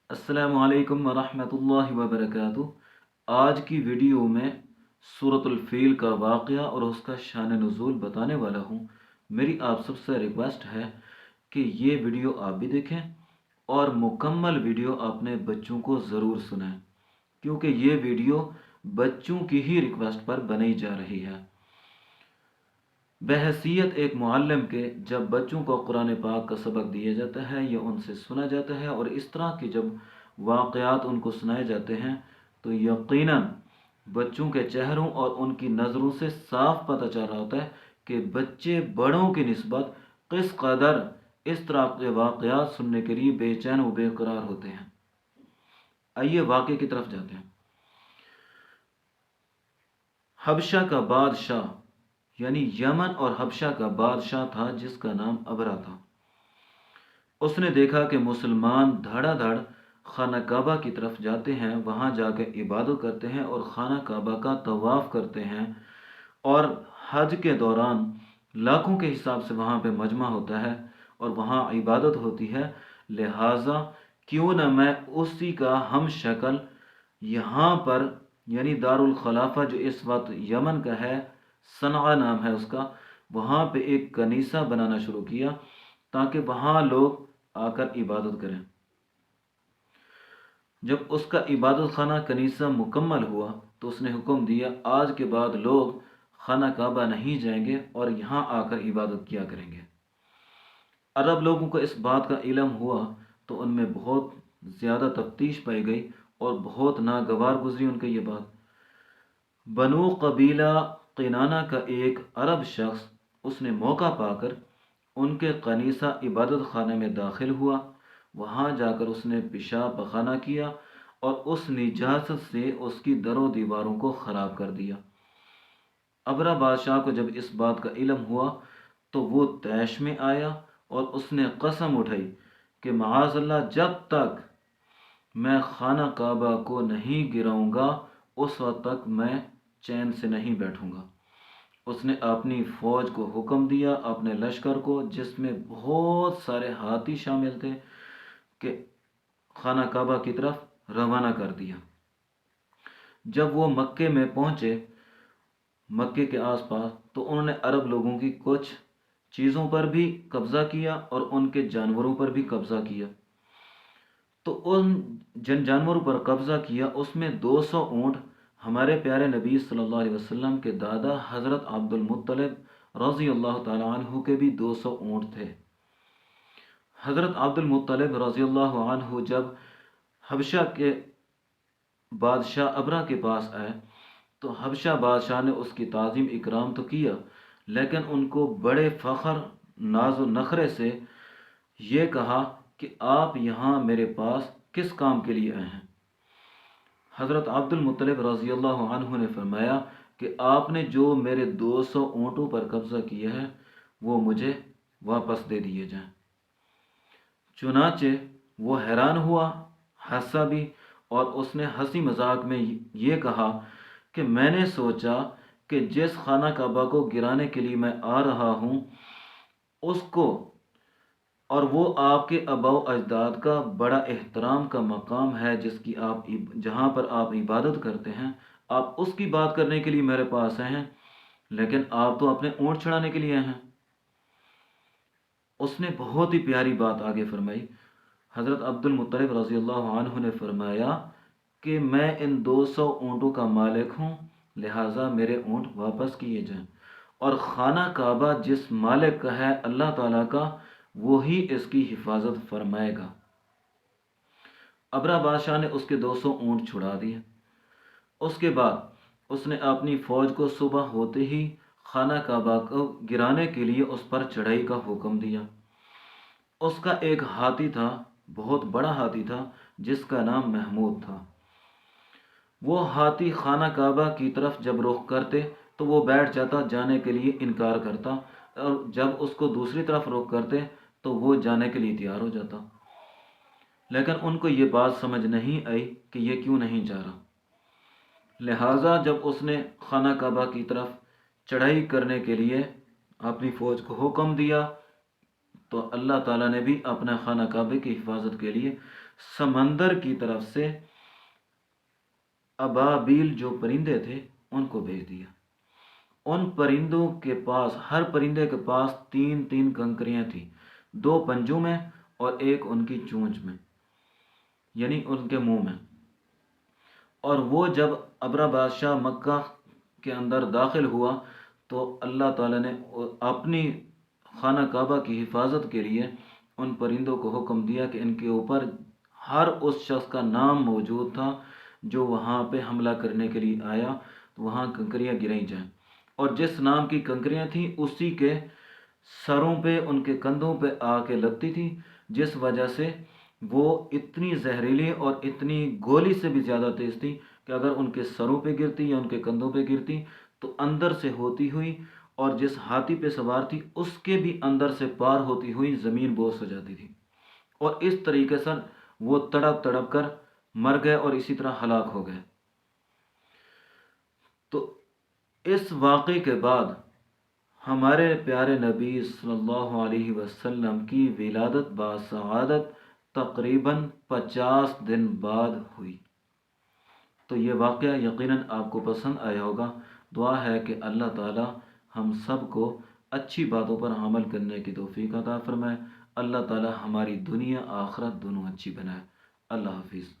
السلام علیکم ورحمۃ اللہ وبرکاتہ۔ آج کی ویڈیو میں سورۃ الفیل کا واقعہ اور اس کا شان نزول بتانے والا ہوں۔ میری آپ سب سے ریکویسٹ ہے کہ یہ ویڈیو آپ بھی دیکھیں اور مکمل ویڈیو اپنے بچوں کو ضرور سنائیں، کیونکہ یہ ویڈیو بچوں کی ہی ریکویسٹ پر بنائی جا رہی ہے۔ بحیثیت ایک معلم کے جب بچوں کو قرآن پاک کا سبق دیا جاتا ہے یا ان سے سنا جاتا ہے اور اس طرح کے جب واقعات ان کو سنائے جاتے ہیں تو یقیناً بچوں کے چہروں اور ان کی نظروں سے صاف پتہ چل رہا ہوتا ہے کہ بچے بڑوں کی نسبت کس قدر اس طرح کے واقعات سننے کے لیے بے چین و بے قرار ہوتے ہیں۔ آئیے واقعے کی طرف جاتے ہیں۔ حبشہ کا بادشاہ یعنی یمن اور حبشہ کا بادشاہ تھا جس کا نام ابرا تھا۔ اس نے دیکھا کہ مسلمان دھڑا دھڑ خانہ کعبہ کی طرف جاتے ہیں، وہاں جا کے عبادت کرتے ہیں اور خانہ کعبہ کا طواف کرتے ہیں، اور حج کے دوران لاکھوں کے حساب سے وہاں پہ مجمع ہوتا ہے اور وہاں عبادت ہوتی ہے۔ لہٰذا کیوں نہ میں اسی کا ہم شکل یہاں پر یعنی دارالخلافہ جو اس وقت یمن کا ہے، صنعا نام ہے اس کا، وہاں پہ ایک کنیسہ بنانا شروع کیا تاکہ وہاں لوگ آ کر عبادت کریں۔ جب اس کا عبادت خانہ کنیسہ مکمل ہوا تو اس نے حکم دیا آج کے بعد لوگ خانہ کعبہ نہیں جائیں گے اور یہاں آ کر عبادت کیا کریں گے۔ عرب لوگوں کو اس بات کا علم ہوا تو ان میں بہت زیادہ تفتیش پائی گئی اور بہت ناگوار گزری ان کی یہ بات۔ بنو قبیلہ قینانہ کا ایک عرب شخص اس نے موقع پا کر ان کے کنیسہ عبادت خانے میں داخل ہوا۔ وہاں جا کر اس نے پیشاب پخانہ کیا اور اس نجاست سے اس کی در و دیواروں کو خراب کر دیا۔ ابرا بادشاہ کو جب اس بات کا علم ہوا تو وہ طیش میں آیا اور اس نے قسم اٹھائی کہ معاذ اللہ جب تک میں خانہ کعبہ کو نہیں گراؤں گا اس وقت تک میں چین سے نہیں بیٹھوں گا۔ اس نے اپنی فوج کو حکم دیا، اپنے لشکر کو جس میں بہت سارے ہاتھی شامل تھے، کہ خانہ کعبہ کی طرف روانہ کر دیا۔ جب وہ مکے میں پہنچے، مکے کے آس پاس، تو انہوں نے عرب لوگوں کی کچھ چیزوں پر بھی قبضہ کیا اور ان کے جانوروں پر بھی قبضہ کیا۔ تو ان جن جانوروں پر قبضہ کیا اس میں 200 اونٹ ہمارے پیارے نبی صلی اللہ علیہ وسلم کے دادا حضرت عبد المطلب رضی اللہ تعالیٰ عنہ کے بھی 200 اونٹ تھے۔ حضرت عبد المطلب رضی اللہ عنہ جب حبشہ کے بادشاہ ابرا کے پاس آئے تو حبشہ بادشاہ نے اس کی تعظیم اکرام تو کیا، لیکن ان کو بڑے فخر ناز و نخرے سے یہ کہا کہ آپ یہاں میرے پاس کس کام کے لیے آئے ہیں؟ حضرت عبد المطلب رضی اللہ عنہ نے فرمایا کہ آپ نے جو میرے 200 اونٹوں پر قبضہ کیا ہے وہ مجھے واپس دے دیے جائیں۔ چنانچہ وہ حیران ہوا، ہنسا بھی، اور اس نے ہنسی مذاق میں یہ کہا کہ میں نے سوچا کہ جس خانہ کعبہ کو گرانے کے لیے میں آ رہا ہوں اس کو، اور وہ آپ کے آباء و اجداد کا بڑا احترام کا مقام ہے جہاں پر آپ عبادت کرتے ہیں، آپ اس کی بات کرنے کے لیے میرے پاس آئے ہیں، لیکن آپ تو اپنے اونٹ چھڑانے کے لیے آئے ہیں۔ اس نے بہت ہی پیاری بات آگے فرمائی۔ حضرت عبد المطلب رضی اللہ عنہ نے فرمایا کہ میں ان 200 اونٹوں کا مالک ہوں، لہٰذا میرے اونٹ واپس کیے جائیں، اور خانہ کعبہ جس مالک کا ہے اللہ تعالیٰ کا، وہی اس کی حفاظت فرمائے گا۔ ابرا بادشاہ نے اس کے 200 اونٹ چھڑا دیے۔ اس کے بعد اس نے اپنی فوج کو صبح ہوتے ہی خانہ کعبہ کو گرانے کے لیے اس پر چڑھائی کا حکم دیا۔ اس کا ایک ہاتھی تھا، بہت بڑا ہاتھی تھا جس کا نام محمود تھا۔ وہ ہاتھی خانہ کعبہ کی طرف جب رخ کرتے تو وہ بیٹھ جاتا، جانے کے لیے انکار کرتا، اور جب اس کو دوسری طرف رخ کرتے تو وہ جانے کے لیے تیار ہو جاتا۔ لیکن ان کو یہ بات سمجھ نہیں آئی کہ یہ کیوں نہیں جا رہا۔ لہٰذا جب اس نے خانہ کعبہ کی طرف چڑھائی کرنے کے لیے اپنی فوج کو حکم دیا تو اللہ تعالیٰ نے بھی اپنا خانہ کعبہ کی حفاظت کے لیے سمندر کی طرف سے ابابیل جو پرندے تھے ان کو بھیج دیا۔ ان پرندوں کے پاس، ہر پرندے کے پاس 3 کنکریاں تھیں، 2 پنجوں میں اور ایک ان کی چونچ میں، یعنی ان کے منہ میں۔ اور وہ جب ابرہ بادشاہ مکہ کے اندر داخل ہوا تو اللہ تعالیٰ نے اپنی خانہ کعبہ کی حفاظت کے لیے ان پرندوں کو حکم دیا کہ ان کے اوپر ہر اس شخص کا نام موجود تھا جو وہاں پہ حملہ کرنے کے لیے آیا، تو وہاں کنکریاں گرائی جائیں، اور جس نام کی کنکریاں تھیں اسی کے سروں پہ، ان کے کندھوں پہ آ کے لگتی تھی، جس وجہ سے وہ اتنی زہریلی اور اتنی گولی سے بھی زیادہ تیز تھی کہ اگر ان کے سروں پہ گرتی یا ان کے کندھوں پہ گرتی تو اندر سے ہوتی ہوئی، اور جس ہاتھی پہ سوار تھی اس کے بھی اندر سے پار ہوتی ہوئی زمین بوس ہو جاتی تھی، اور اس طریقے سے وہ تڑپ تڑپ کر مر گئے اور اسی طرح ہلاک ہو گئے۔ تو اس واقعے کے بعد ہمارے پیارے نبی صلی اللہ علیہ وسلم کی ولادت باسعادت تقریباً 50 دن بعد ہوئی۔ تو یہ واقعہ یقیناً آپ کو پسند آیا ہوگا۔ دعا ہے کہ اللہ تعالی ہم سب کو اچھی باتوں پر عمل کرنے کی توفیق عطا فرمائے۔ اللہ تعالی ہماری دنیا آخرت دونوں اچھی بنائے۔ اللہ حافظ۔